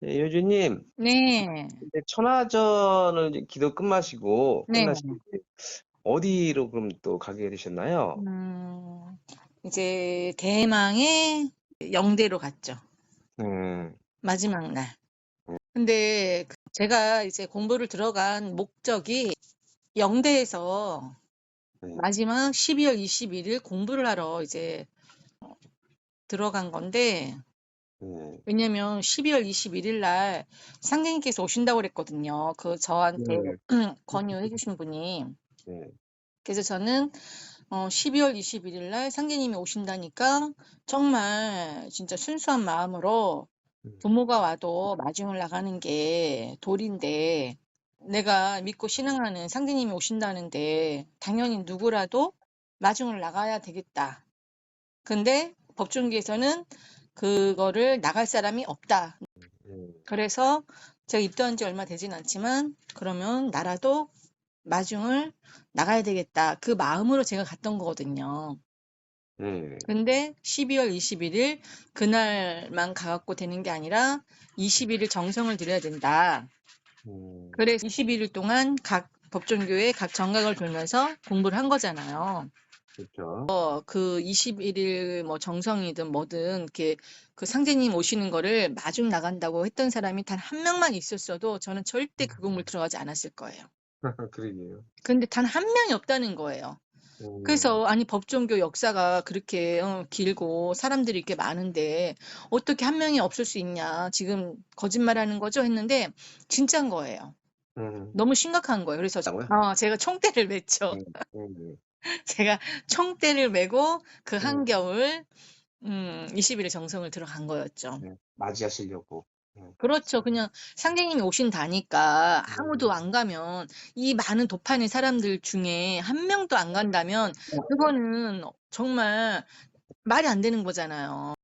예, 요주님, 네. 이제 천하전을 이제 기도 끝마시고 네. 끝나시고 이제 어디로 그럼 또 가게 되셨나요? 음, 이제 대망의 영대로 갔죠. 음, 마지막 날. 근데 제가 이제 공부를 들어간 목적이 영대에서 네, 마지막 12월 21일 공부를 하러 이제 들어간 건데, 네, 왜냐면 12월 21일 날 상경님께서 오신다고 그랬거든요. 저한테 네, 권유해 주신 분이. 네, 그래서 저는 12월 21일 날 상계님이 오신다니까 정말 진짜 순수한 마음으로 부모가 와도 마중을 나가는 게 도리인데 내가 믿고 신앙하는 상계님이 오신다는데 당연히 누구라도 마중을 나가야 되겠다. 근데 법조계에서는 그거를 나갈 사람이 없다. 네, 그래서 제가 입도한 지 얼마 되진 않지만 그러면 나라도 마중을 나가야 되겠다. 그 마음으로 제가 갔던 거거든요. 네, 근데 12월 21일 그날만 가갖고 되는 게 아니라 21일 정성을 들여야 된다. 음, 그래서 21일 동안 각 법정교회 각 정각을 돌면서 공부를 한 거잖아요. 그렇죠. 그 21일 뭐 정성이든 뭐든 이렇게 그 상제님 오시는 거를 마중 나간다고 했던 사람이 단 한 명만 있었어도 저는 절대 그 건물 들어가지 않았을 거예요. 그러게요. 근데 단 한 명이 없다는 거예요. 음, 그래서 아니 법정교 역사가 그렇게 길고 사람들이 이렇게 많은데 어떻게 한 명이 없을 수 있냐. 지금 거짓말하는 거죠? 했는데 진짜인 거예요. 음, 너무 심각한 거예요. 그래서 뭐요? 제가 총대를 맸죠. 음, 음, 제가 총대를 메고 그 음, 한겨울 20일의 정성을 들어간 거였죠. 맞이하시려고. 그렇죠. 그냥 상객님이 오신다니까 아무도 음, 안 가면 이 많은 도판의 사람들 중에 한 명도 안 간다면 그거는 정말 말이 안 되는 거잖아요.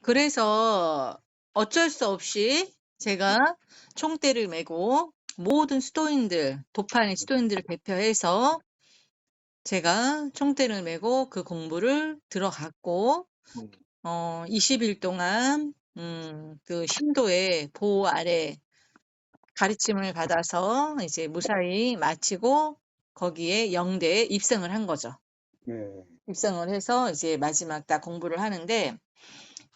그래서 어쩔 수 없이 제가 총대를 메고 모든 수도인들, 도판의 수도인들을 대표해서 제가 총대를 메고 그 공부를 들어갔고, 음, 20일 동안, 그 신도의 보호 아래 가르침을 받아서 이제 무사히 마치고 거기에 영대에 입성을 한 거죠. 네, 입성을 해서 이제 마지막 딱 공부를 하는데,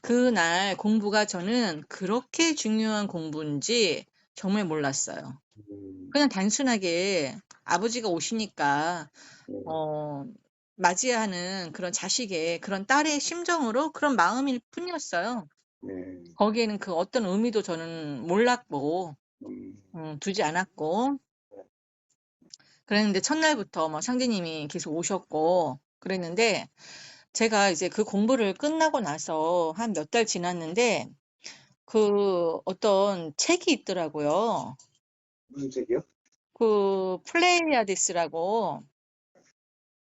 그날 공부가 저는 그렇게 중요한 공부인지 정말 몰랐어요. 음, 그냥 단순하게 아버지가 오시니까 네, 어 맞이하는 그런 자식의 그런 딸의 심정으로 그런 마음일 뿐이었어요. 네, 거기에는 그 어떤 의미도 저는 몰랐고 음, 두지 않았고 그랬는데 첫날부터 뭐 상제님이 계속 오셨고 그랬는데 제가 이제 그 공부를 끝나고 나서 한 몇 달 지났는데 그 어떤 책이 있더라고요. 무슨 책이요? 그 플레이아디스라고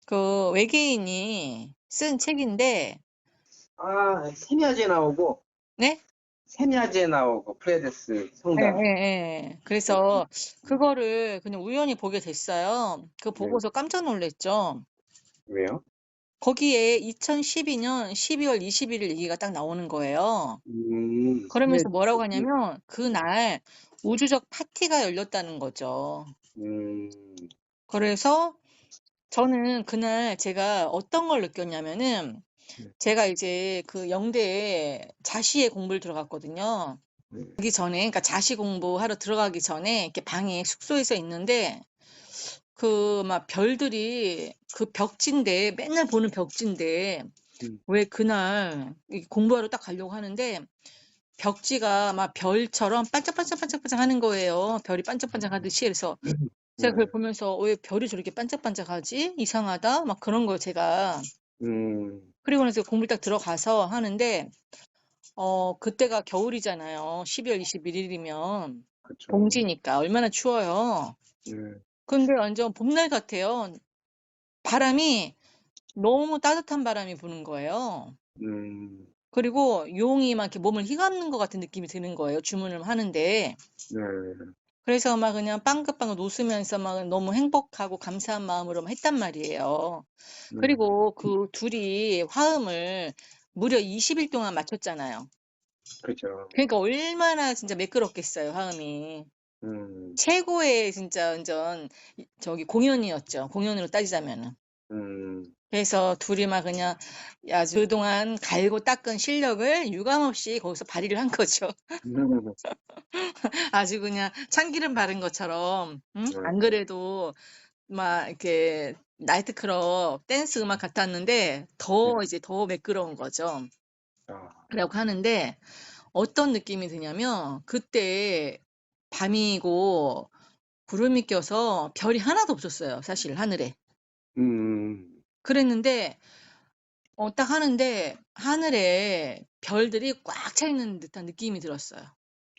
그 외계인이 쓴 책인데 세미아제 나오고, 네? 세미아제 나오고, 프레데스 예, 성당. 예, 예. 네, 그래서 그거를 그냥 우연히 보게 됐어요. 그거 네, 보고서 깜짝 놀랐죠. 왜요? 거기에 2012년 12월 21일 얘기가 딱 나오는 거예요. 세미아제. 그러면서 뭐라고 하냐면 그날 우주적 파티가 열렸다는 거죠. 음, 그래서 저는 그날 제가 어떤 걸 느꼈냐면은 네, 제가 이제 그 영대에 자시의 공부를 들어갔거든요. 네, 가기 전에, 그러니까 자시 공부하러 들어가기 전에 이렇게 방에 숙소에서 있는데 그 막 별들이 그 벽지인데 맨날 보는 벽지인데 음, 왜 그날 이 공부하러 딱 가려고 하는데 벽지가 막 별처럼 반짝반짝반짝반짝 하는 거예요. 별이 반짝반짝하듯이. 그래서 제가 그걸 네, 보면서 왜 별이 저렇게 반짝반짝하지? 이상하다. 막 그런 걸 제가 음, 그리고 나서 공부를 딱 들어가서 하는데 그때가 겨울이잖아요. 12월 21일이면 그쵸. 동지니까 얼마나 추워요. 네, 근데 완전 봄날 같아요. 바람이 너무 따뜻한 바람이 부는 거예요. 음, 그리고 용이 막 이렇게 몸을 휘감는 것 같은 느낌이 드는 거예요. 주문을 하는데. 네, 그래서 막 그냥 빵긋빵긋 웃으면서 막 너무 행복하고 감사한 마음으로 막 했단 말이에요. 네, 그리고 그 둘이 화음을 무려 20일 동안 맞췄잖아요. 그죠. 그러니까 얼마나 진짜 매끄럽겠어요, 화음이. 음, 최고의 진짜 완전 저기 공연이었죠. 공연으로 따지자면은. 음, 그래서 둘이 막 그냥 아주 그동안 갈고 닦은 실력을 유감없이 거기서 발휘를 한 거죠. 음, 아주 그냥 참기름 바른 것처럼, 응? 안 그래도 막 이렇게 나이트클럽 댄스 음악 같았는데 네. 더 이제 더 매끄러운 거죠. 아, 그래고 하는데 어떤 느낌이 드냐면 그때 밤이고 구름이 껴서 별이 하나도 없었어요, 사실 하늘에. 음, 그랬는데 딱 하는데 하늘에 별들이 꽉 차 있는 듯한 느낌이 들었어요.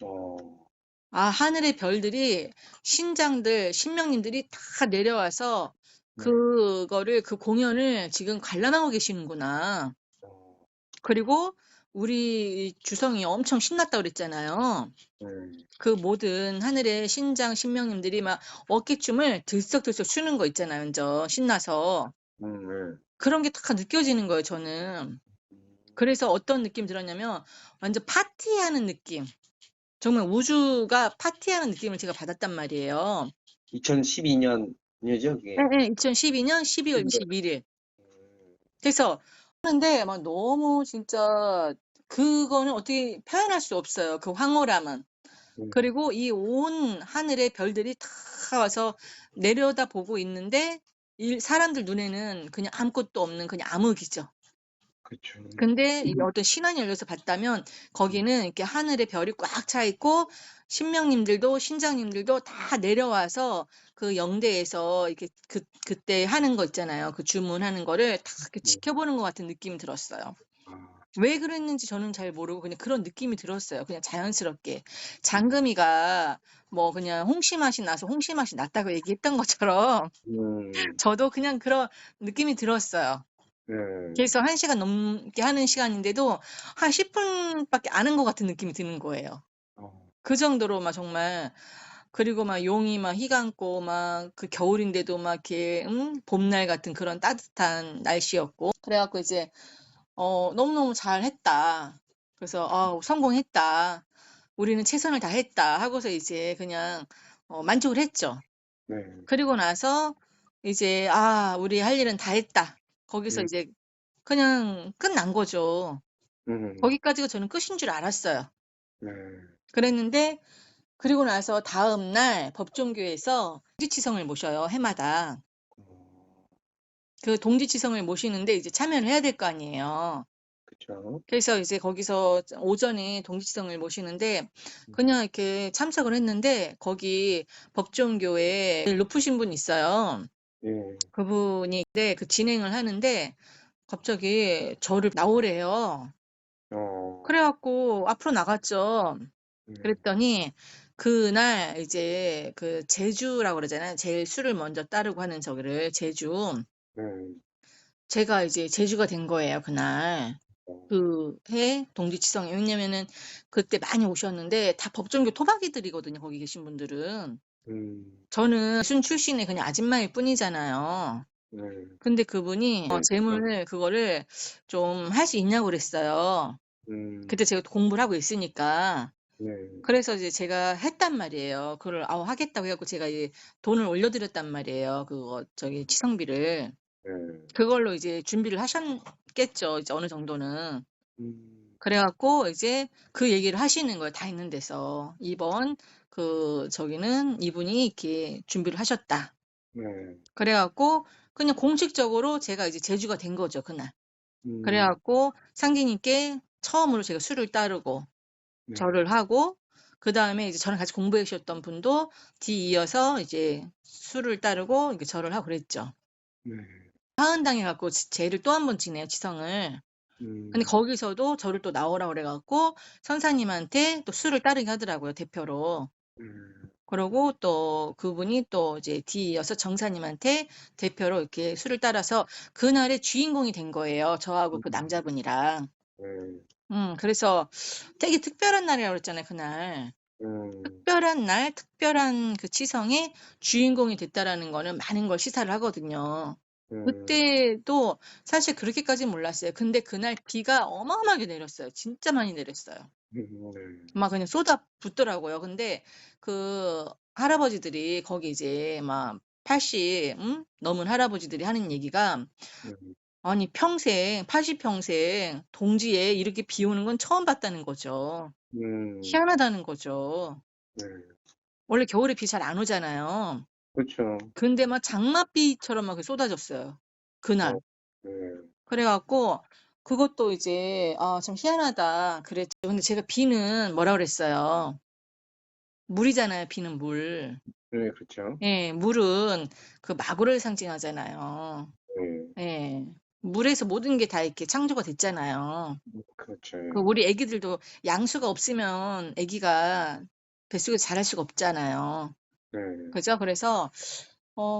어, 하늘의 별들이 신명님들이 다 내려와서 네. 그거를 그 공연을 지금 관람하고 계시는구나. 어, 그리고 우리 주성이 엄청 신났다고 그랬잖아요. 네. 그 모든 하늘의 신명님들이 막 어깨춤을 들썩들썩 추는 거 있잖아요, 완전 신나서. 네. 그런 게 딱 느껴지는 거예요, 저는. 그래서 어떤 느낌이 들었냐면 완전 파티하는 느낌. 정말 우주가 파티하는 느낌을 제가 받았단 말이에요. 2012년이죠, 그게. 예예. 2012년 12월 21일. 음, 그래서 하는데 막 너무 진짜 그거는 어떻게 표현할 수 없어요, 그 황홀함은. 음, 그리고 이 온 하늘의 별들이 다 와서 내려다보고 있는데 사람들 눈에는 그냥 아무것도 없는 그냥 암흑이죠. 그쵸. 근데 이게 어떤 신안이 열려서 봤다면 거기는 이렇게 하늘에 별이 꽉 차 있고 신명님들도 신장님들도 다 내려와서 그 영대에서 이렇게 그때 하는 거 있잖아요. 그 주문하는 거를 다 이렇게 네. 지켜보는 것 같은 느낌이 들었어요. 아, 왜 그랬는지 저는 잘 모르고 그냥 그런 느낌이 들었어요. 그냥 자연스럽게. 장금이가 뭐 그냥 홍시 맛이 나서 홍시 맛이 났다고 얘기했던 것처럼 음, 저도 그냥 그런 느낌이 들었어요. 네. 그래서 1시간 넘게 하는 시간인데도 한 10분밖에 안 한 것 같은 느낌이 드는 거예요. 어, 그 정도로 막 정말. 그리고 막 용이 막 희감고 막 그 겨울인데도 막 이렇게 봄날 같은 그런 따뜻한 날씨였고 그래 갖고 이제 너무너무 잘했다. 그래서 성공했다. 우리는 최선을 다했다 하고서 이제 그냥 만족을 했죠. 네. 그리고 나서 이제 우리 할 일은 다 했다. 거기서 음, 이제 그냥 끝난 거죠. 음, 거기까지가 저는 끝인 줄 알았어요. 네. 그랬는데 그리고 나서 다음 날 법종교에서 동지치성을 모셔요, 해마다. 어, 그 동지치성을 모시는데 이제 참여를 해야 될 거 아니에요. 그쵸. 그래서 이제 거기서 오전에 동지치성을 모시는데 음, 그냥 이렇게 참석을 했는데 거기 법종교에 높으신 분이 있어요. 예, 그분이 그 진행을 하는데 갑자기 저를 나오래요. 어, 그래 갖고 앞으로 나갔죠. 음, 그랬더니 그날 이제 그 제주라고 그러잖아요. 제일 술을 먼저 따르고 하는 저기를 제주. 네. 제가 이제 제주가 된 거예요, 그날. 어, 그 해 동지치성에. 왜냐면은 그때 많이 오셨는데 다 법정교 토박이들이거든요, 거기 계신 분들은. 음, 저는 순 출신의 그냥 아줌마일 뿐이잖아요. 네. 근데 그분이 어, 재물 그거를 좀 할 수 있냐고 그랬어요. 그때 음, 제가 공부를 하고 있으니까. 네. 그래서 이제 제가 했단 말이에요. 그걸 하겠다고 해 갖고 제가 이제 돈을 올려 드렸단 말이에요. 그거 저기 치성비를. 네. 그걸로 이제 준비를 하셨겠죠, 이제 어느 정도는. 음, 그래 갖고 이제 그 얘기를 하시는 거예요, 다 있는 데서. "이번 저기는 이분이 이렇게 준비를 하셨다." 네. 그래 갖고 그냥 공식적으로 제가 이제 제주가 된 거죠, 그날. 그래 음, 갖고 상진님께 처음으로 제가 술을 따르고 네. 절을 하고 그다음에 이제 저랑 같이 공부해 주셨던 분도 뒤이어서 이제 술을 따르고 이렇게 절을 하고 그랬죠. 네. 화은당해 갖고 제를 또 한 번 지내요, 지성을. 근데 음, 거기서도 저를 또 나오라 그래 갖고 선사님한테 또 술을 따르게 하더라고요, 대표로. 음, 그러고 또 그분이 또 이제 뒤이어서 정사님한테 대표로 이렇게 술을 따라서 그날의 주인공이 된 거예요, 저하고 그 음, 남자분이랑. 네. 그래서 되게 특별한 날이라고 그랬잖아요, 그날. 음, 특별한 날, 특별한 그 치성의 주인공이 됐다라는 거는 많은 걸 시사를 하거든요. 음, 그때도 사실 그렇게까지는 몰랐어요. 근데 그날 비가 어마어마하게 내렸어요. 진짜 많이 내렸어요. 네. 막 그냥 쏟아붓더라고요. 근데 그 할아버지들이 거기 이제 막 80 넘은 할아버지들이 하는 얘기가 음. 아니 평생 80 평생 동지에 이렇게 비 오는 건 처음 봤다는 거죠. 음. 희한하다는 거죠. 네. 원래 겨울에 비 잘 안 오잖아요. 그쵸. 근데 막 장맛비처럼 막 쏟아졌어요, 그날. 어. 네. 그래 갖고 그것도 이제 '아 참 희한하다.' 그랬죠. 근데 제가 비는 뭐라 그랬어요. 물이잖아요, 비는 물. 네, 그렇죠. 예. 물은 그 마구를 상징하잖아요. 네. 예. 물에서 모든 게 다 이렇게 창조가 됐잖아요. 그렇죠. 그 예. 우리 애기들도 양수가 없으면 애기가 뱃속에서 자랄 수가 없잖아요. 네. 그죠? 그래서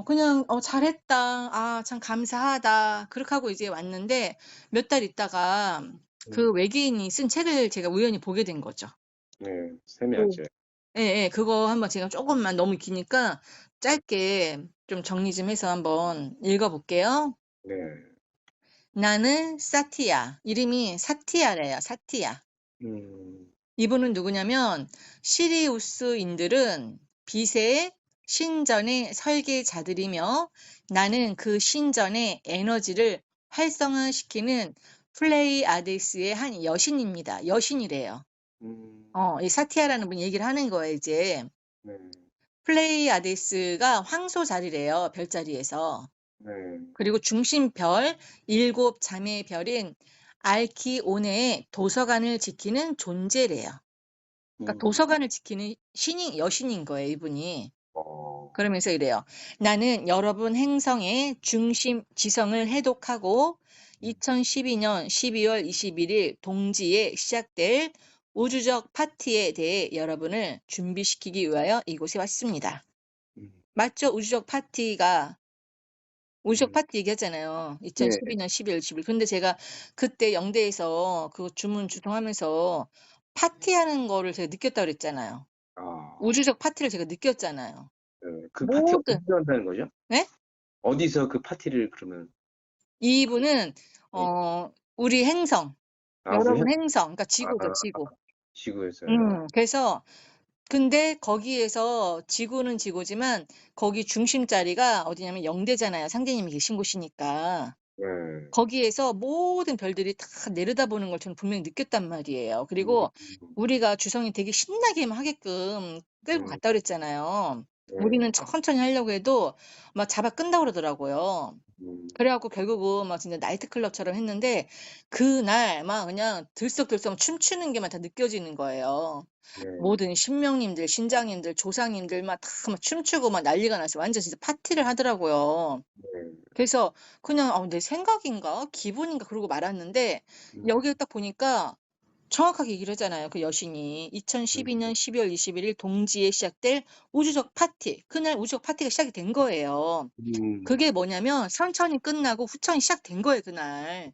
그냥 '잘했다. 아 참 감사하다.' 그렇게 하고 이제 왔는데 몇 달 있다가 그 음. 외계인이 쓴 책을 제가 우연히 보게 된 거죠. 네. 그 세미하죠. 예예. 그거 한번 제가 쪼금만 너무 기니까 네. 짧게 좀 정리 좀 해서 한번 읽어 볼게요. 네. 나는 사티야. 이름이 사티야래요, 사티야. 음. 이분은 누구냐면 시리우스인들은 빛의 신전의 설계자들이며 나는 그 신전의 에너지를 활성화시키는 플레이아데스의 한 여신입니다. 여신이래요. 음. 이 사티아라는 분이 얘기를 하는 거예요, 이제. 네. 플레이아데스가 황소 자리래요, 별자리에서. 네. 그리고 중심별 7 자매의 별인 알키오네의 도서관을 지키는 존재래요. 그러니까 음. 도서관을 지키는 여신인 거예요, 이분이. 어. 그러면서 이래요. "나는 여러분 행성의 중심 지성을 해독하고 음. 2012년 12월 21일 동지에 시작될 우주적 파티에 대해 여러분을 준비시키기 위하여 이곳에 왔습니다." 음. 맞죠? 우주적 파티가 우주적 음. 파티 얘기했잖아요. 예. 2012년 12월 20일. 근데 제가 그때 영대에서 그 주문 주송하면서 파티하는 거를 제가 느꼈다고 그랬잖아요. 아. 우주적 파티를 제가 느꼈잖아요. 네. 그 파티 모든 어디서 한다는 거죠? 네? 어디서 그 파티를 그러면 이분은 예. 우리 행성, 아, 우리 여러분 행성, 그러니까 지구죠, 아, 지구. 지구에서요. 그래서 근데 거기에서 지구는 지구지만 거기 중심 자리가 어디냐면 영대잖아요. 상제님이 계신 곳이니까. 네. 거기에서 모든 별들이 다 내려다보는 걸 저는 분명히 느꼈단 말이에요. 음. 그리고 우리가 주성이 되게 신나게만 하게끔 끌고 음. 갔다 그랬잖아요. 네. 우리는 천천히 하려고 해도 막 잡아 끈다고 그러더라고요. 음. 그래 갖고 결국은 막 진짜 나이트클럽처럼 했는데 그날 막 그냥 들썩들썩 춤추는 게 막 다 느껴지는 거예요. 네. 모든 신명님들, 신장님들, 조상님들 막 다 막 춤추고 막 난리가 났어요. 완전 진짜 파티를 하더라고요. 네. 그래서 그냥 '내 생각인가? 기분인가?' 그러고 말았는데 음. 여기에 딱 보니까 정확하게 얘기를 하잖아요, 그 여신이. 음. 2012년 12월 21일 동지에 시작될 우주적 파티. 그날 우주적 파티가 시작이 된 거예요. 음. 그게 뭐냐면 선천이 끝나고 후천이 시작된 거예요, 그날.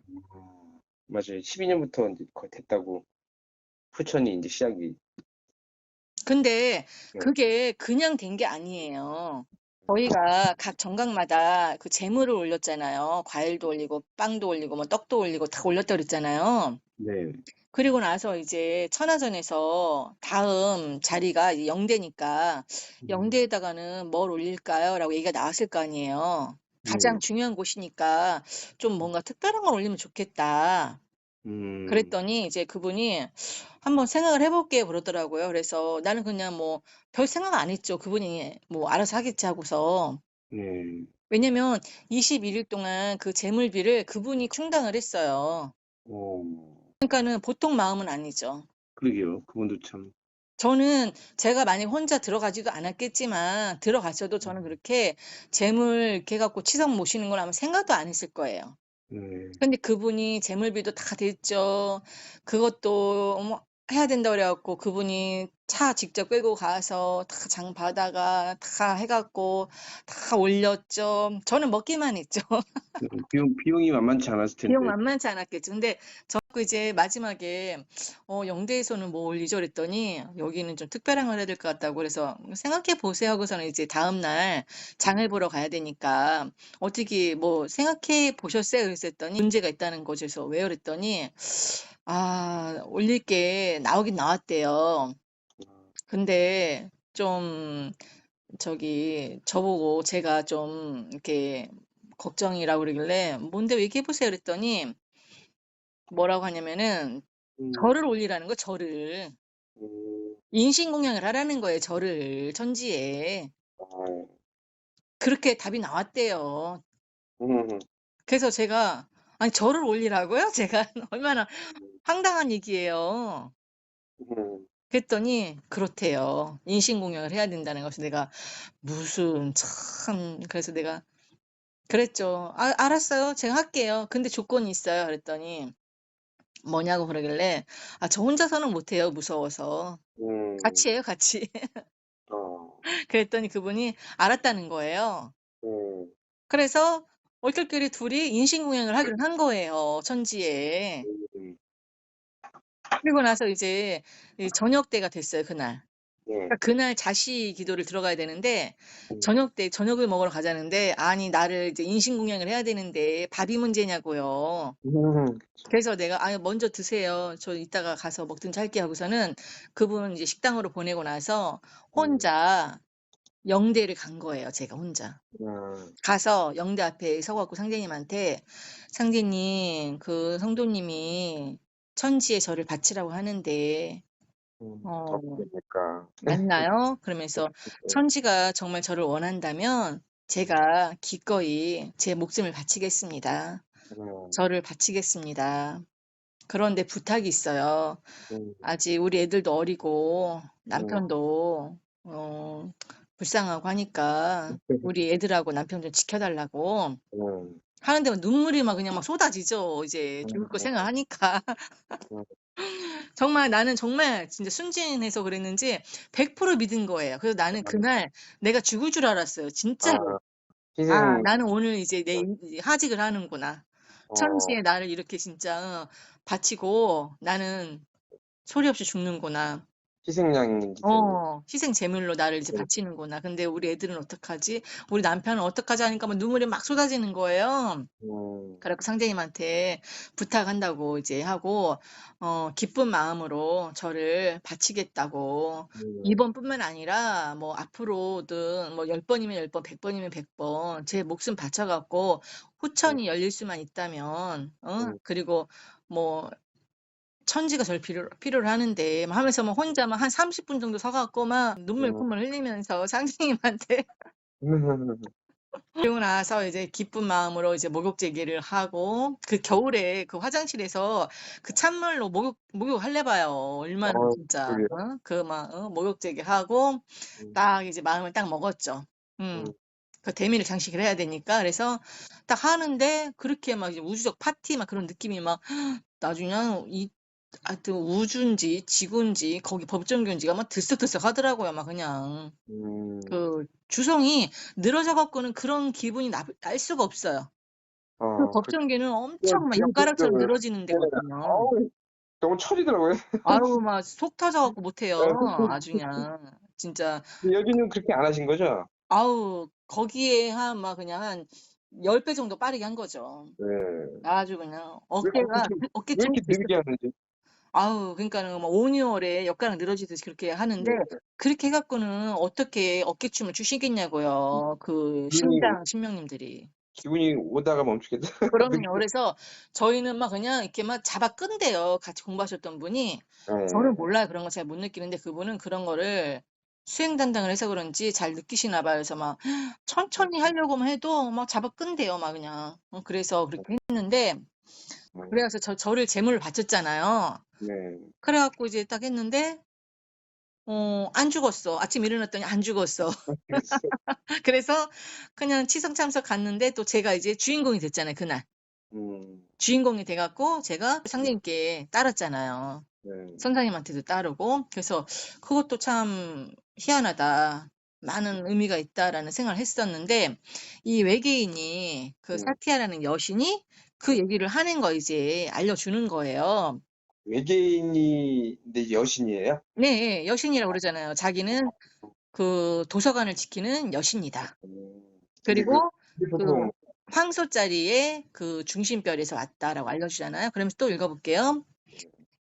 맞아요. 12년부터 인제 거의 됐다고 후천이 인제 시작이. 근데 네. 그게 그냥 된 게 아니에요. 저희가 각 정각마다 그 제물을 올렸잖아요. 과일도 올리고 빵도 올리고 뭐 떡도 올리고 다 올렸다 그랬잖아요. 네. 그리고 나서 이제 천하전에서 다음 자리가 이제 영대니까 음. "영대에다가는 뭘 올릴까요?"라고 얘기가 나왔을 거 아니에요. 네. 가장 중요한 곳이니까 좀 뭔가 특별한 걸 올리면 좋겠다. 음. 그랬더니 이제 그분이 "한번 생각을 해 볼게요." 그러더라고요. 그래서 나는 그냥 뭐 별 생각 안 했죠. 그분이 뭐 알아서 하겠지 하고서. 네. 왜냐면 21일 동안 그 재물비를 그분이 충당을 했어요. 어. 그러니까는 보통 마음은 아니죠. 그러게요. 그분도 참. 저는 제가 만약에 혼자 들어가지도 않았겠지만 들어갔어도 저는 음. 그렇게 재물 이렇게 해 갖고 치성 모시는 걸 아마 생각도 안 했을 거예요. 네. 근데 그분이 재물비도 다 됐죠. 그것도 해야 된다 그래 갖고 그분이 차 직접 끌고 가서 다 장 봐다가 다 해 갖고 다 올렸죠. 저는 먹기만 했죠. 비용이 만만치 않았을 비용 텐데. 만만치 않았겠죠. 근데 저 이제 마지막에 영대에서는 뭐 올리죠 그랬더니 여기는 좀 특별한 걸 해야 될 것 같다고 그래서 생각해 보세요 하고서는 이제 다음날 장을 보러 가야 되니까 어떻게 뭐 생각해 보셨어요? 그랬더니 문제가 있다는 거죠. 그래서 왜요? 그랬더니 올릴 게 나오긴 나왔대요. 근데 좀 저보고 제가 좀 이렇게 걱정이라고 그러길래 뭔데 왜 얘기해 보세요 그랬더니 뭐라고 하냐면은 음, 절을 올리라는 거예요, 절을. 음, 인신공양을 하라는 거예요, 절을 천지에. 아, 그렇게 답이 나왔대요. 음, 그래서 제가 아니 절을 올리라고요? 제가 얼마나 황당한 얘기예요. 음, 그랬더니 그렇대요. 인신공양을 해야 된다는 것이 내가 무슨 참 그래서 내가 그랬죠. 알았어요. 제가 할게요. 근데 조건이 있어요." 그랬더니 뭐냐고 그러길래 저 혼자서는 못 해요, 무서워서." 음, "같이 해요, 같이." 어, 그랬더니 그분이 알았다는 거예요. 음, 그래서 얼떨결에 둘이 인신공양을 하기로 한 거예요, 천지에. 음, 그리고 나서 이제 이 저녁 때가 됐어요, 그날. 예, 그러니까 그날 자시 기도를 들어가야 되는데 음, 저녁 때 저녁을 먹으러 가자는데 아니 나를 이제 인신공양을 해야 되는데 밥이 문제냐고요. 그래서 내가 "아유 먼저 드세요. 저 이따가 가서 먹든지 할게요." 하고서는 그분 이제 식당으로 보내고 나서 음, 혼자 영대를 간 거예요, 제가 혼자. 가서 영대 앞에 서 갖고 상제님한테 "상제님 그 성도님이 천지에 저를 바치라고 하는데 어 어떻습니까? 맞나요?" 그러면서 네, "천지가 정말 저를 원한다면 제가 기꺼이 제 목숨을 바치겠습니다. 음, 저를 바치겠습니다. 그런데 부탁이 있어요. 음, 아직 우리 애들도 어리고 음, 남편도 불쌍하고 하니까 우리 애들하고 남편 좀 지켜 달라고." 음, 하는데 막 눈물이 막 그냥 막 쏟아지죠. 이제 죽을 거 생각하니까. 음, 정말 나는 정말 진짜 순진해서 그랬는지 100% 믿은 거예요. 그래서 나는 그날 내가 죽을 줄 알았어요. 진짜로. 아, 희생, 나는 오늘 이제 내 하직을 하는구나. 어, 천지에 나를 이렇게 진짜 바치고 나는 소리 없이 죽는구나. 희생양인 기세네. 희생 제물로 나를 이제 바치는구나. 근데 우리 애들은 어떡하지? 우리 남편은 어떡하지? 하니까 막 눈물이 막 쏟아지는 거예요. 음, 그래 갖고 상제님한테 부탁한다고 이제 하고 기쁜 마음으로 저를 바치겠다고 음, 이번뿐만 아니라 뭐 앞으로든 뭐 10 번이면 10 번, 100 번이면 100번 제 목숨 바쳐 갖고 음, 후천이 열릴 수만 있다면 음, 그리고 뭐 천지가 저를 필요로 하는데 막 하면서 막 혼자 막 한 30분 정도 서 갖고 막 눈물 음, 콧물 흘리면서 상제님한테 그리고 나서 이제 기쁜 마음으로 이제 목욕 제기를 하고 그 겨울에 그 화장실에서 그 찬물로 목욕할래 봐요. 얼마나 진짜 그러게요. 그 막 목욕 제기하고 음, 딱 이제 마음을 딱 먹었죠. 음, 그 대미를 장식을 해야 되니까. 그래서 딱 하는데 그렇게 막 이제 우주적 파티 막 그런 느낌이 막 나중에 하여튼 우주인지 지구인지 거기 법정교인지가 막 들썩들썩하더라고요. 막 그냥. 음, 그 주성이 늘어져 갖고는 그런 기분이 날 수가 없어요. 그 그, 법정계는 엄청 막 엿가락처럼 들으셨어요. 늘어지는 네, 데거든요. 아우, 너무 철이더라고요. 아유 막 속 터져 갖고 못 해요. 아주 그냥 진짜 여기는 그렇게 안 하신 거죠? 아우 거기에 막 그냥 한 10배 정도 빠르게 한 거죠. 네. 아주 그냥 왜 그렇게, 왜 어깨춤이 이렇게 들썩 느리게 하는지. 아우 그러니까는 막 온유월에 엿가락 늘어지듯이 그렇게 하는데 네. 그렇게 해 갖고는 어떻게 어깨춤을 추시겠냐고요. 그 기운이, 신명님들이. 기운이 오다가 멈추겠다. 그럼요. 느끼다. 그래서 저희는 막 그냥 이렇게 막 잡아 끈대요. 같이 공부하셨던 분이. 저는 네. 몰라요. 그런 거 잘 못 느끼는데 그분은 그런 거를 수행 담당을 해서 그런지 잘 느끼시나 봐요. 그래서 막 천천히 하려고만 해도 막 잡아 끈대요. 막 그냥. 그래서 그렇게 했는데 그래 음, 서 저를 제물을 바쳤잖아요. 네. 그래 갖고 이제 딱 했는데 안 죽었어. 아침에 일어났더니 안 죽었어. 그랬어. 그래서 그냥 치성참석 갔는데 또 제가 이제 주인공이 됐잖아요, 그날. 음, 주인공이 돼 갖고 제가 상제님께 따랐잖아요. 선생님한테도 따르고. 그래서 그것도 참 희한하다. 많은 의미가 있다라는 생각을 했었는데, 이 외계인이 그 사티아라는 여신이 그 얘기를 하는 거 이제 알려주는 거예요. 외계인이 근데 여신이에요? 네, 여신이라고 그러잖아요. 자기는 그 도서관을 지키는 여신이다. 근데 그 그리고 그 보통 황소자리의 그 중심별에서 왔다라고 알려주잖아요. 그러면서 또 읽어볼게요.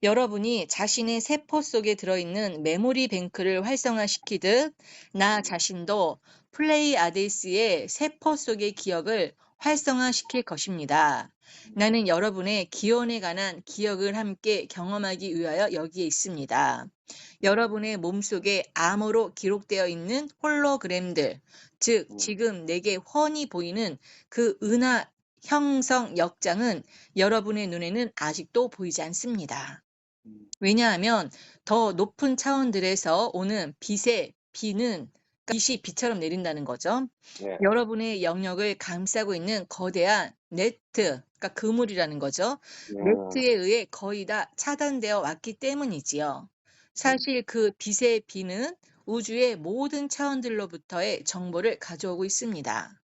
여러분이 자신의 세포 속에 들어있는 메모리 뱅크를 활성화시키듯 나 자신도 플레이아데스의 세포 속의 기억을 활성화시킬 것입니다. 나는 여러분의 기원에 관한 기억을 함께 경험하기 위하여 여기에 있습니다. 여러분의 몸속에 암호로 기록되어 있는 홀로그램들, 즉 지금 내게 훤히 보이는 그 은하 형성 역장은 여러분의 눈에는 아직도 보이지 않습니다. 왜냐하면 더 높은 차원들에서 오는 빛은 빛이 비처럼 내린다는 거죠. 네. 여러분의 영역을 감싸고 있는 거대한 네트, 그러니까 그물이라는 거죠. 네트에 의해 거의 다 차단되어 왔기 때문이지요. 사실 그 빛의 비는 우주의 모든 차원들로부터의 정보를 가져오고 있습니다.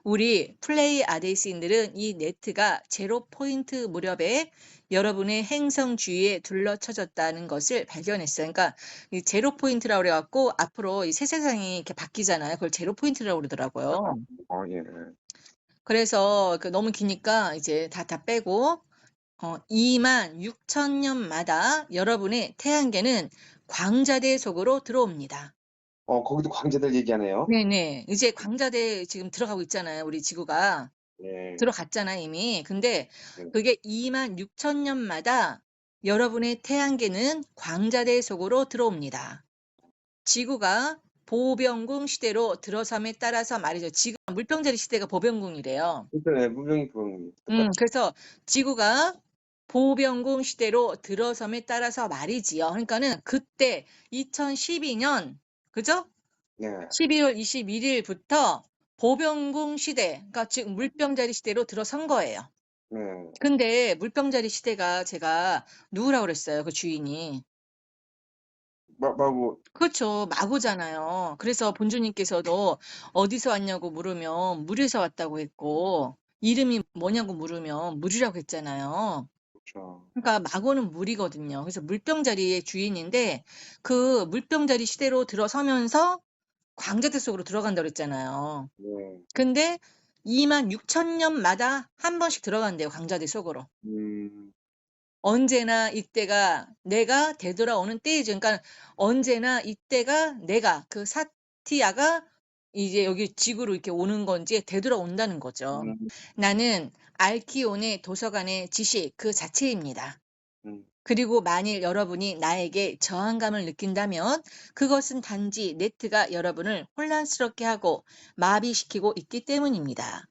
우리 플레이아데이스인들은 이 네트가 제로 포인트 무렵에 여러분의 행성 주위에 둘러쳐졌다는 것을 발견했어요. 그러니까 이 제로 포인트라고 그래갖고 앞으로 이 새 세상이 이렇게 바뀌잖아요. 그걸 제로 포인트라고 그러더라고요. 예. 그래서 그 너무 기니까 이제 다 빼고 26,000년마다 여러분의 태양계는 광자대 속으로 들어옵니다. 거기도 광자들 얘기하네요. 네네. 이제 광자대 지금 들어가고 있잖아요. 우리 지구가. 네. 들어갔잖아, 이미. 근데 네. 그게 26,000년마다 여러분의 태양계는 광자대 속으로 들어옵니다. 지구가 보병궁 시대로 들어섬에 따라서 말이죠. 지금 물병자리 시대가 보병궁이래요. 네, 무병이 그건 똑같죠. 그래서 지구가 보병궁 시대로 들어섬에 따라서 말이지요. 그러니까는 그때 2012년, 그죠? 네. 12월 21일부터 보병궁 시대, 그러니까 지금 물병자리 시대로 들어선 거예요. 네. 근데 물병자리 시대가 제가 누구라고 그랬어요, 그 주인이. 뭐, 그렇죠. 마고잖아요. 그래서 본주님께서도 어디서 왔냐고 물으면 물에서 왔다고 했고, 이름이 뭐냐고 물으면 물이라고 했잖아요. 그렇죠. 그러니까 마고는 물이거든요. 그래서 물병자리의 주인인데 그 물병자리 시대로 들어서면서 광자대 속으로 들어간다고 그랬잖아요. 네. 근데 26,000년마다 한 번씩 들어간대요, 광자대 속으로. 언제나 이때가 내가 되돌아오는 때이죠. 그러니까 언제나 이때가 내가 그 사티아가 이제 여기 지구로 이렇게 오는 건지 되돌아온다는 거죠. 나는 알키온의 도서관의 지식 그 자체입니다. 그리고 만일 여러분이 나에게 저항감을 느낀다면 그것은 단지 네트가 여러분을 혼란스럽게 하고 마비시키고 있기 때문입니다.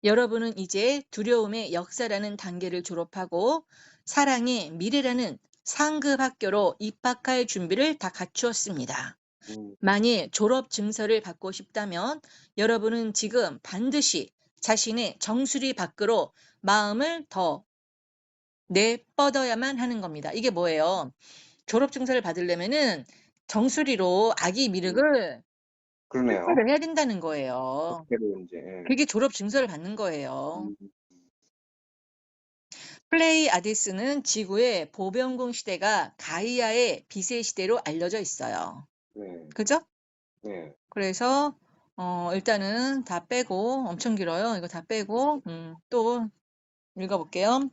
여러분은 이제 두려움의 역사라는 단계를 졸업하고 사랑의 미래라는 상급 학교로 입학할 준비를 다 갖추었습니다. 만일 졸업 증서를 받고 싶다면 여러분은 지금 반드시 자신의 정수리 밖으로 마음을 더 내뻗어야만 하는 겁니다. 이게 뭐예요? 졸업 증서를 받으려면은 정수리로 아기 미륵을 그러네요. 출가를 해야 된다는 거예요. 그대로 이제. 예. 그게 졸업 증서를 받는 거예요. 플레이아데스는 지구의 보병궁 시대가 가이아의 빛의 시대로 알려져 있어요. 네. 그죠? 네. 그래서 일단은 다 빼고 엄청 길어요. 이거 다 빼고 또 읽어볼게요.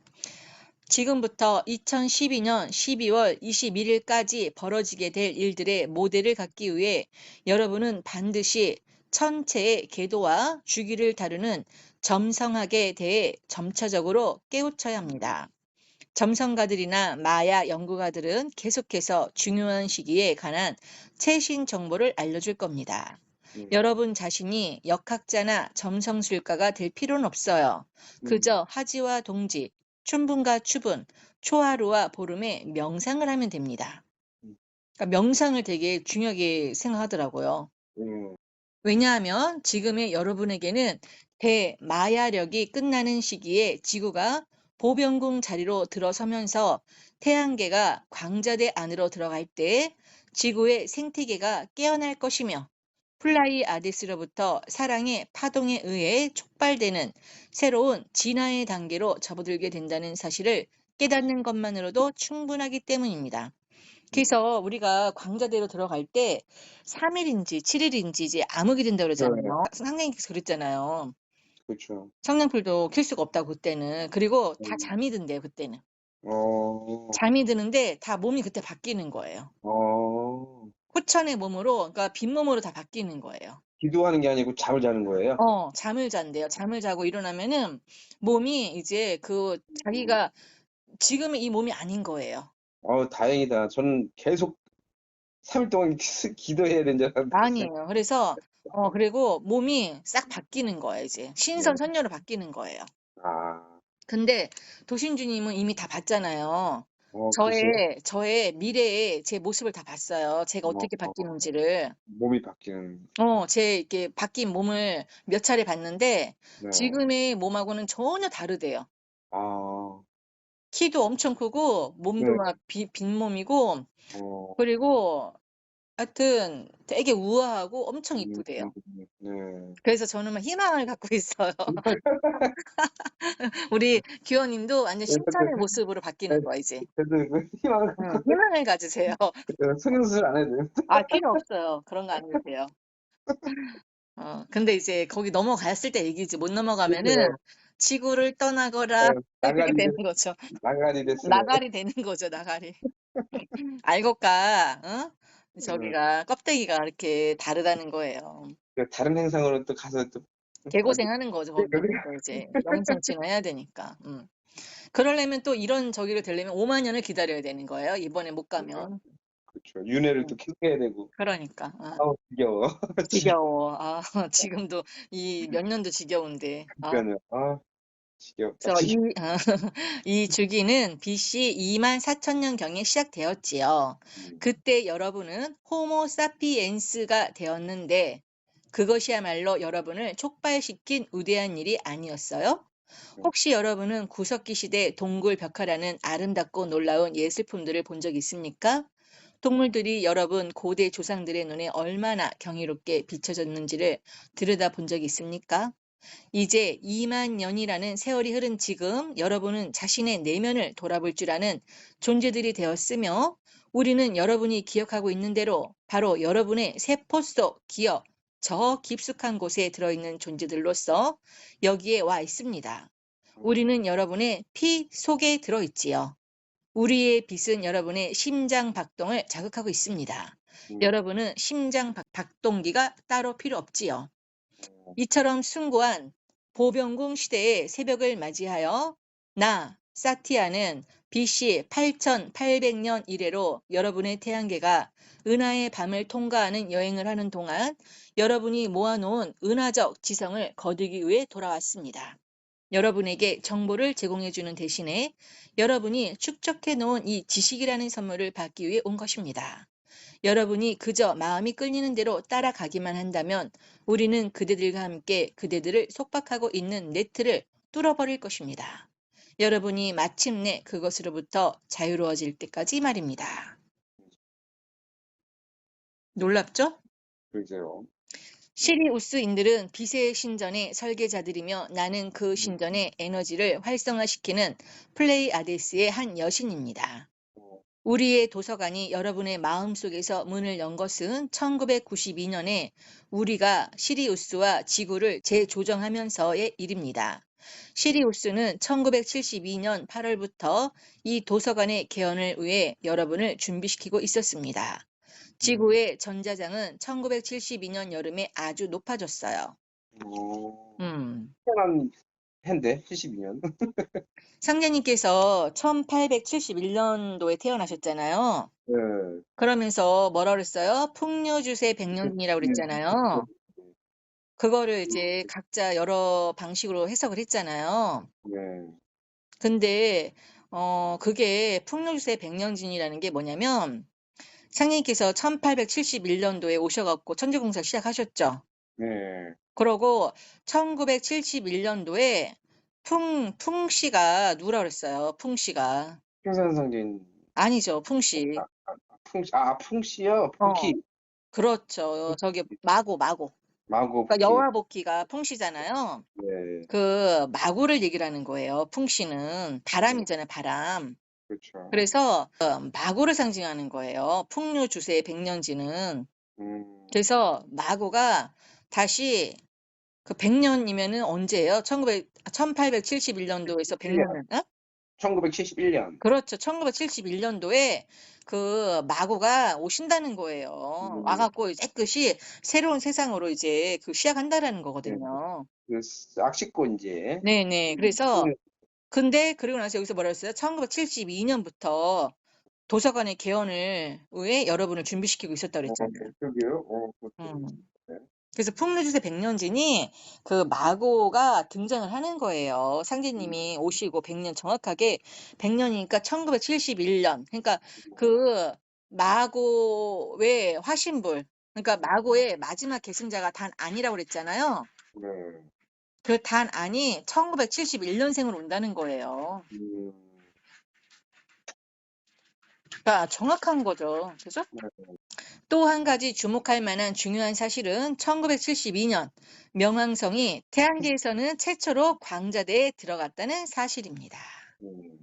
지금부터 2012년 12월 21일까지 벌어지게 될 일들의 모델을 갖기 위해 여러분은 반드시 천체의 궤도와 주기를 다루는 점성학에 대해 점차적으로 깨우쳐야 합니다. 점성가들이나 마야 연구가들은 계속해서 중요한 시기에 관한 최신 정보를 알려줄 겁니다. 여러분 자신이 역학자나 점성술가가 될 필요는 없어요. 그저 하지와 동지, 춘분과 추분, 초하루와 보름에 명상을 하면 됩니다. 그러니까 명상을 되게 중요하게 생각하더라고요. 왜냐하면 지금의 여러분에게는 대마야력이 끝나는 시기에 지구가 보병궁 자리로 들어서면서 태양계가 광자대 안으로 들어갈 때 지구의 생태계가 깨어날 것이며 플라이아데스로부터 사랑의 파동에 의해 촉발되는 새로운 진화의 단계로 접어들게 된다는 사실을 깨닫는 것만으로도 충분하기 때문입니다. 그래서 우리가 광자대로 들어갈 때 3일인지 7일인지 이제 암흑이 된다고 네, 그러잖아요. 선생님께서 그랬잖아요. 그렇죠. 성냥불도 켤 수가 없다고 그때는. 그리고 다 음, 잠이 든대요 그때는. 어, 잠이 드는데 다 몸이 그때 바뀌는 거예요. 어, 후천의 몸으로 그러니까 빈몸으로 다 바뀌는 거예요. 기도하는 게 아니고 잠을 자는 거예요? 잠을 잔대요. 잠을 자고 일어나면은 몸이 이제 그 음, 자기가 지금의 이 몸이 아닌 거예요. 다행이다. 저는 계속 3일 동안 기도해야 되는 줄 알았는데. 아니에요. 그래서 그리고 몸이 싹 바뀌는 거예요 이제. 네. 신선선녀로 바뀌는 거예요. 아, 근데 도신주님은 이미 다 봤잖아요. 글쎄요. 저의 미래의 제 모습을 다 봤어요. 제가 어, 어떻게 어, 바뀌는지를. 몸이 바뀌는, 제 이렇게 바뀐 몸을 몇 차례 봤는데 네. 지금의 몸하고는 전혀 다르대요. 아, 키도 엄청 크고 몸도 네. 막 빈몸이고 어, 그리고 하여튼 되게 우아하고 엄청 이쁘대요. 네. 그래서 저는 막 희망을 갖고 있어요. 우리 규호님도 완전 신선의 모습으로 바뀌는 거야 이제. 그래도 그 희망을 희망을 가지세요. 성형수술 안 해도 돼요. 필요 없어요. 그런 거 안 해도 돼요. 근데 이제 거기 넘어갔을 때 얘기지. 못 넘어가면은 그렇죠. 지구를 떠나거라 이렇게 나가리, 되는 거죠. 나가리 됐으면. 나가리 되는 거죠, 나가리. 알곡과 음, 저기가 껍데기가 이렇게 다르다는 거예요. 다른 행성으로 또 가서 또, 개고생하는 거죠, 거기는 그러니까 또 이제 영성증을 해야 되니까. 그러려면 또 이런 저기로 되려면 5만 년을 기다려야 되는 거예요. 이번에 못 가면. 그렇죠. 윤회를 또 음, 계속 해야 되고. 그러니까. 아우, 지겨워. 지겨워. 지금도 이 몇 년도 지겨운데. 지겨워요. 지겹다, 그래서 지겨. 이 주기는 BC 2만 4천 년경에 시작되었지요. 음, 그때 여러분은 호모 사피엔스가 되었는데 그것이야말로 여러분을 촉발시킨 위대한 일이 아니었어요? 혹시 여러분은 구석기 시대 동굴 벽화라는 아름답고 놀라운 예술품들을 본 적 있습니까? 동물들이 여러분 고대 조상들의 눈에 얼마나 경이롭게 비춰졌는지를 들여다본 적 있습니까? 이제 2만 년이라는 세월이 흐른 지금 여러분은 자신의 내면을 돌아볼 줄 아는 존재들이 되었으며 우리는 여러분이 기억하고 있는 대로 바로 여러분의 세포 속 기억, 저 깊숙한 곳에 들어있는 존재들로서 여기에 와 있습니다. 우리는 여러분의 피 속에 들어있지요. 우리의 빛은 여러분의 심장 박동을 자극하고 있습니다. 음, 여러분은 심장 박동기가 따로 필요 없지요. 이처럼 숭고한 보병궁 시대의 새벽을 맞이하여 나 사티아는 BC 8800년 이래로 여러분의 태양계가 은하의 밤을 통과하는 여행을 하는 동안 여러분이 모아놓은 은하적 지성을 거두기 위해 돌아왔습니다. 여러분에게 정보를 제공해주는 대신에 여러분이 축적해 놓은 이 지식이라는 선물을 받기 위해 온 것입니다. 여러분이 그저 마음이 끌리는 대로 따라가기만 한다면 우리는 그대들과 함께 그대들을 속박하고 있는 네트를 뚫어버릴 것입니다. 여러분이 마침내 그것으로부터 자유로워질 때까지 말입니다. 놀랍죠? 그러세요. 시리우스인들은 빛의 신전의 설계자들이며 나는 그 음, 신전의 에너지를 활성화시키는 플레이아데스의 한 여신입니다. 어, 우리의 도서관이 여러분의 마음속에서 문을 연 것은 1992년에 우리가 시리우스와 지구를 재조정하면서의 일입니다. 시리우스는 1972년 8월부터 이 도서관의 개원을 위해 여러분을 준비시키고 있었습니다. 음, 지구의 전자장은 1972년 여름에 아주 높아졌어요. 어, 음. 희한한 해인데, 72년. 상제님께서 1871년도에 태어나셨잖아요. 네. 그러면서 뭐라 그랬어요? 풍류주세 백년이라고 네. 그랬잖아요. 그거를 이제 각자 여러 방식으로 해석을 했잖아요. 네. 근데 그게 풍류주세 백년진이라는 게 뭐냐면 상님께서 1871년도에 오셔갖고 천지공사 시작하셨죠. 네. 그러고 1971년도에 풍씨가 누구라 그랬어요. 풍씨가. 풍산상제인 아니죠. 풍씨. 풍씨요? 어. 복희. 그렇죠. 저기 마고. 마고 그러니까 복희. 여와 복희가 풍씨잖아요. 네. 그 마고를 얘기를 하는 거예요. 풍씨는 네. 바람이잖아요, 바람. 그렇죠. 그래서 마고를 상징하는 거예요. 풍류 주세 백년지는. 음. 그래서 마고가 다시 그 100년이면은 언제예요? 1871년도에서 11년. 100년을, 어? 1971년. 그렇죠. 1971년도에 그 마고가 오신다는 거예요. 와 음. 갖고 깨끗이 새로운 세상으로 이제 시작한다라는 네. 거거든요. 그 악씻고 인제 네네. 그래서 풍류. 근데 그리고 나서 여기서 뭐라 그랬어요? 1972년부터 도서관의 개원을 위해 여러분을 준비시키고 있었다 그랬잖아요. 그러게요. 그것도. 음. 네. 그래서 풍류주세 백년진이 그 마고가 등장을 하는 거예요. 음. 상제님이 오시고 100년 정확하게 100년이니까 1971년. 그러니까 그 마고의 화신불, 그러니까 마고의 마지막 계승자가 단안이라고 그랬잖아요. 네. 그 단안이 1971년생으로 온다는 거예요. 음. 그러니까 정확한 거죠. 그죠? 네. 또 한 가지 주목할 만한 중요한 사실은 1972년 명왕성이 태안계에서는 최초로 광자대에 들어갔다는 사실입니다. 음.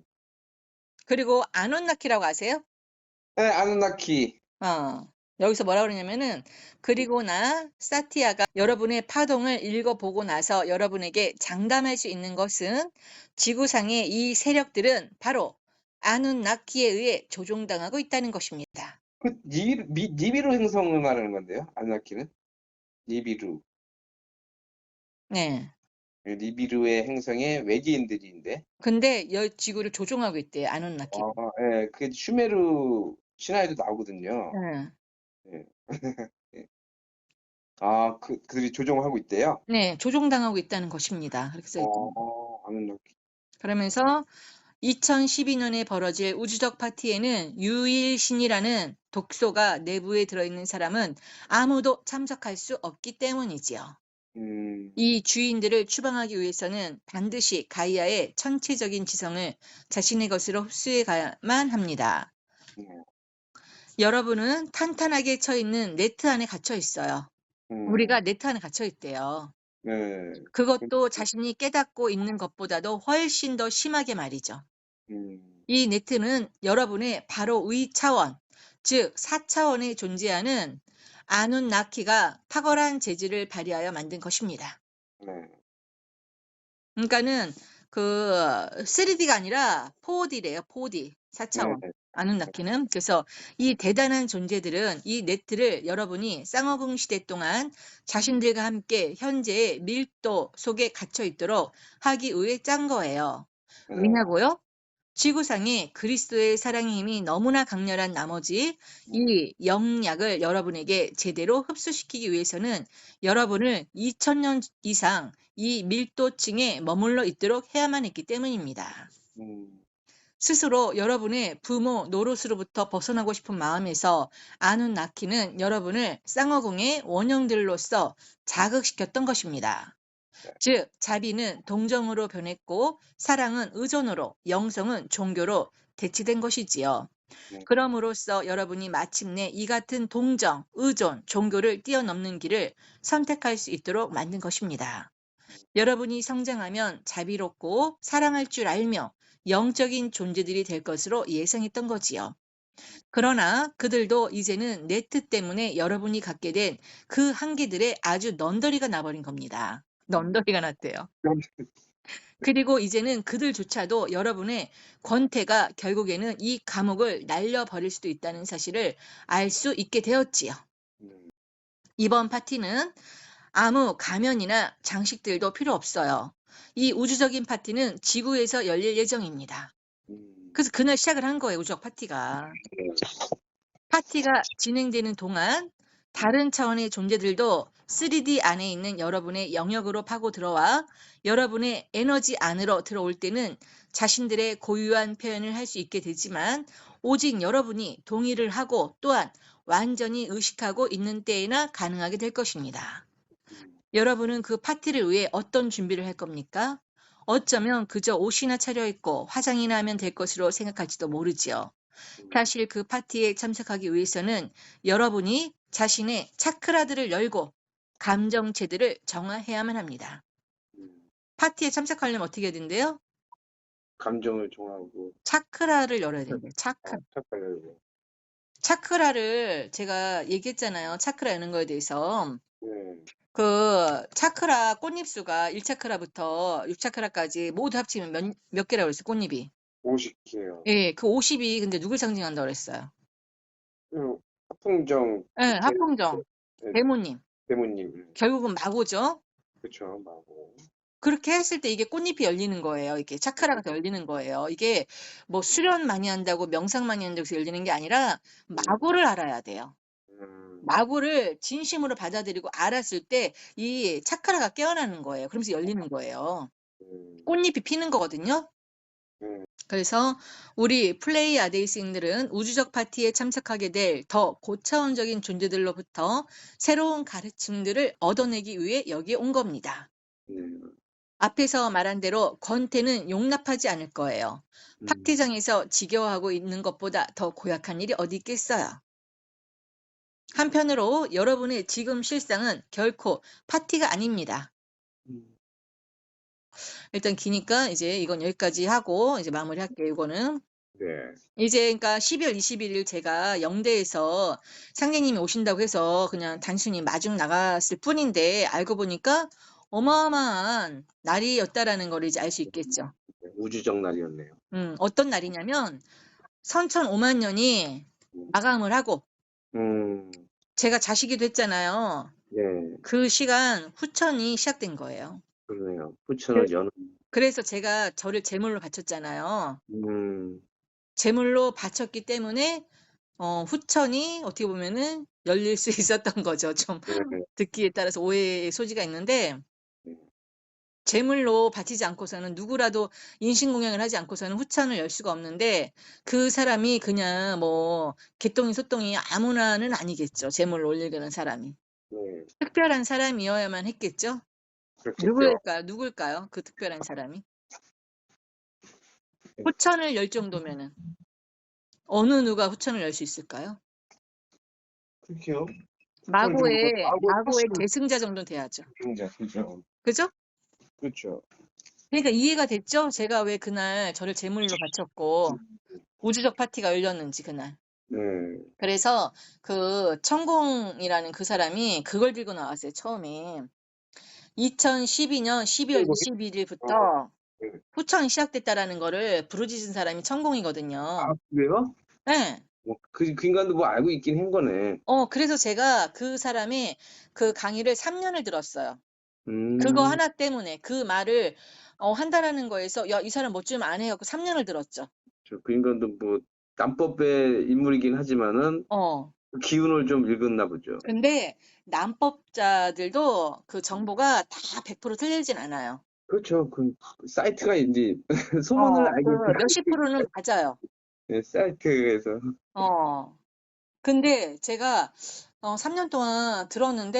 그리고 아논나키라고 아세요? 네, 아누나키. 어, 여기서 뭐라 그러냐면은 그리고 나 사티아가 여러분의 파동을 읽어보고 나서 여러분에게 장담할 수 있는 것은 지구상의 이 세력들은 바로 아눈나키에 의해 조종당하고 있다는 것입니다. 니비루 행성을 말하는 건데요. 아누나키는 니비루. 네. 니비루의 행성의 외계인들인데. 근데 지구를 조종하고 있대요, 아눈나키가. 예, 그 슈메르 신화에도 나오거든요. 네. 예. 예. 그들이 조종하고 있대요. 네, 조종당하고 있다는 것입니다. 그렇게 써 있거든요. 아누나키. 그러면서 2012년에 벌어질 우주적 파티에는 유일신이라는 독소가 내부에 들어있는 사람은 아무도 참석할 수 없기 때문이지요. 음. 이 주인들을 추방하기 위해서는 반드시 가이아의 천체적인 지성을 자신의 것으로 흡수해 가야만 합니다. 네. 여러분은 탄탄하게 쳐 있는 네트 안에 갇혀 있어요. 우리가 네트 안에 갇혀 있대요. 네. 그것도 자신이 깨닫고 있는 것보다도 훨씬 더 심하게 말이죠. 음. 이 네트는 여러분의 바로 위차원, 즉 4차원에 존재하는 아눈나키가 탁월한 재질을 발휘하여 만든 것입니다. 네. 그러니까는 그 3D가 아니라 4D래요. 4D. 네. 4차원. 아눈나키는. 그래서 이 대단한 존재들은 이 네트를 여러분이 쌍어궁 시대 동안 자신들과 함께 현재의 밀도 속에 갇혀 있도록 하기 위해 짠 거예요. 네. 왜냐고요? 지구상에 그리스도의 사랑의 힘이 너무나 강렬한 나머지 이 영약을 여러분에게 제대로 흡수시키기 위해서는 여러분을 2000년 이상 이 밀도층에 머물러 있도록 해야만 했기 때문입니다. 음. 스스로 여러분의 부모 노릇으로부터 벗어나고 싶은 마음에서 아눈나키는 여러분을 쌍어궁의 원형들로서 자극시켰던 것입니다. 즉 자비는 동정으로 변했고 사랑은 의존으로, 영성은 종교로 대치된 것이지요. 네. 그럼으로써 여러분이 마침내 이 같은 동정, 의존, 종교를 뛰어넘는 길을 선택할 수 있도록 만든 것입니다. 여러분이 성장하면 자비롭고 사랑할 줄 알며 영적인 존재들이 될 것으로 예상했던 거지요. 그러나 그들도 이제는 네트 때문에 여러분이 갖게 된 그 한계들에 아주 넌더리가 나버린 겁니다. 넌더리가 났대요. 그리고 이제는 그들조차도 여러분의 권태가 결국에는 이 감옥을 날려버릴 수도 있다는 사실을 알 수 있게 되었지요. 이번 파티는 아무 가면이나 장식들도 필요 없어요. 이 우주적인 파티는 지구에서 열릴 예정입니다. 그래서 그날 시작을 한 거예요, 우주적 파티가. 파티가 진행되는 동안 다른 차원의 존재들도 3D 안에 있는 여러분의 영역으로 파고 들어와 여러분의 에너지 안으로 들어올 때는 자신들의 고유한 표현을 할 수 있게 되지만 오직 여러분이 동의를 하고 또한 완전히 의식하고 있는 때에나 가능하게 될 것입니다. 여러분은 그 파티를 위해 어떤 준비를 할 겁니까? 어쩌면 그저 옷이나 차려입고 화장이나 하면 될 것으로 생각할지도 모르지요. 사실 그 파티에 참석하기 위해서는 여러분이 자신의 차크라들을 열고 감정체들을 정화해야만 합니다. 파티에 참석하려면 어떻게 해야 된대요? 감정을 정하고, 차크라를 열어야 된대요. 차크라. 착각을. 차크라를 제가 얘기했잖아요. 차크라 여는 거에 대해서. 네. 그 차크라 꽃잎수가 1차크라부터 6차크라까지 모두 합치면 몇 개라고 그랬어요? 꽃잎이. 50개요. 예, 그 50이 근데 누굴 상징한다고 그랬어요? 합풍정, 예, 합풍정, 네, 대모님. 대모님. 결국은 마고죠. 그쵸, 마고. 그렇게 했을 때 이게 꽃잎이 열리는 거예요. 이게 차크라가 열리는 거예요. 이게 뭐 수련 많이 한다고 명상 많이 한다고 해서 열리는 게 아니라 마고를 알아야 돼요. 마고를 진심으로 받아들이고 알았을 때 이 차크라가 깨어나는 거예요. 그러면서 열리는 거예요. 꽃잎이 피는 거거든요. 그래서 우리 플레이 아데이스인들은 우주적 파티에 참석하게 될 더 고차원적인 존재들로부터 새로운 가르침들을 얻어내기 위해 여기에 온 겁니다. 앞에서 말한 대로 권태는 용납하지 않을 거예요. 파티장에서 지겨워하고 있는 것보다 더 고약한 일이 어디 있겠어요. 한편으로 여러분의 지금 실상은 결코 파티가 아닙니다. 일단 기니까 이제 이건 여기까지 하고 이제 마무리할게요. 이거는. 네. 이제 그러니까 12월 21일 제가 영대에서 상장님이 오신다고 해서 그냥 단순히 마중 나갔을 뿐인데 알고 보니까 어마어마한 날이었다라는 걸 이제 알 수 있겠죠. 우주적 날이었네요. 어떤 날이냐면 선천 5만 년이 마감을 하고 제가 자식이도 했잖아요. 네, 그 시간 후천이 시작된 거예요. 그러네요. 후천을 여는. 그래서 제가 저를 제물로 바쳤잖아요. 제물로 바쳤기 때문에 후천이 어떻게 보면은 열릴 수 있었던 거죠. 좀 네. 듣기에 따라서 오해의 소지가 있는데 제물로 바치지 않고서는 누구라도 인신공양을 하지 않고서는 후천을 열 수가 없는데 그 사람이 그냥 뭐 개똥이 소똥이 아무나는 아니겠죠. 제물로 올리려는 사람이. 네, 특별한 사람이어야만 했겠죠. 그렇겠죠. 누굴까요? 그 특별한 사람이. 후천을 열 정도면은 어느 누가 후천을 열 수 있을까요? 그렇게요. 마고의 마고의 계승자 정도는 돼야죠. 승자, 그죠. 그죠? 그렇죠. 그러니까 이해가 됐죠? 제가 왜 그날 저를 제물로 바쳤고 우주적 파티가 열렸는지 그날. 네. 그래서 그 천공이라는 그 사람이 그걸 들고 나왔어요. 처음에. 2012년 12월 21일부터 네. 후천이 시작됐다라는 거를 부르짖은 사람이 천공이거든요. 아, 그래요? 네. 그 인간도 뭐 알고 있긴 한 거네. 그래서 제가 그 사람의 그 강의를 3년을 들었어요. 그거 하나 때문에 그 말을 한다라는 거에서 야, 이 사람 뭐 좀 안 해요. 3년을 들었죠. 그 인간도 뭐 남법의 인물이긴 하지만은 그 기운을 좀 읽었나 보죠. 근데 남법자들도 그 정보가 다 100% 틀리진 않아요. 그렇죠. 그 사이트가 이제 소문을 그 알겠죠. 몇십 프로는 맞아요. 네, 사이트에서. 근데 제가 3년 동안 들었는데